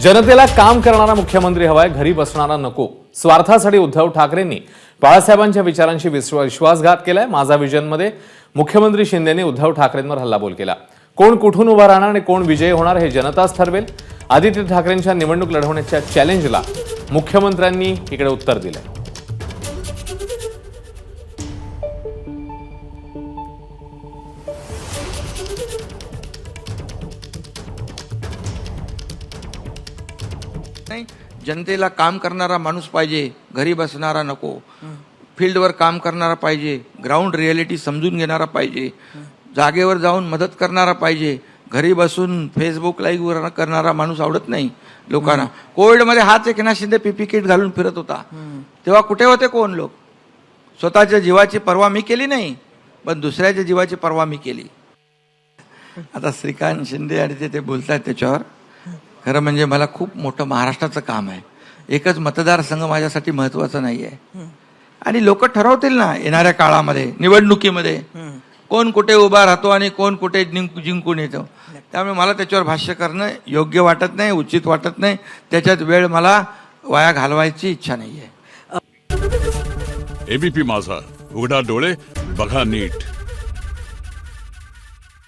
जनतेला काम करणारा मुख्यमंत्री हवाय, घरी बसणारा नको. स्वार्थासाठी उद्धव ठाकरेंनी बाळासाहेबांच्या विचारांशी विश्वासघात केलाय. माझा विजनमध्ये मुख्यमंत्री शिंदेने उद्धव ठाकरेंवर हल्लाबोल केला. कोण कुठून उभा राहणार आणि कोण विजयी होणार हे जनताच ठरवेल. आदित्य ठाकरेंच्या निवडणूक लढवण्याच्या चॅलेंजला मुख्यमंत्र्यांनी इकडे उत्तर दिलंय. नाही, जनतेला काम करणारा माणूस पाहिजे, घरी बसणारा नको. फील्डवर काम करणारा पाहिजे, ग्राउंड रियालिटी समजून घेणारा पाहिजे, जागेवर जाऊन मदत करणारा पाहिजे. घरी बसून फेसबुक लाईव्ह करणारा माणूस आवडत नाही लोकांना. कोविडमध्ये हाच एकनाथ शिंदे पीपी किट घालून फिरत होता, तेव्हा कुठे होते कोण लोक? स्वतःच्या जीवाची पर्वा मी केली नाही, पण दुसऱ्याच्या जीवाची पर्वा मी केली. आता श्रीकांत शिंदे आणि ते बोलतात त्याच्यावर. खरं म्हणजे मला खूप मोठं महाराष्ट्राचं काम आहे. एकच मतदारसंघ माझ्यासाठी महत्त्वाचा नाही आहे. आणि लोक ठरवतील ना येणाऱ्या काळामध्ये निवडणुकीमध्ये कोण कुठे उभा राहतो आणि कोण कुठे जिंकून येतो. त्यामुळे मला त्याच्यावर भाष्य करणं योग्य वाटत नाही, उचित वाटत नाही. त्याच्यात वेळ मला वाया घालवायची इच्छा नाही आहे. एबीपी माझा, उघडा डोळे बघा नीट.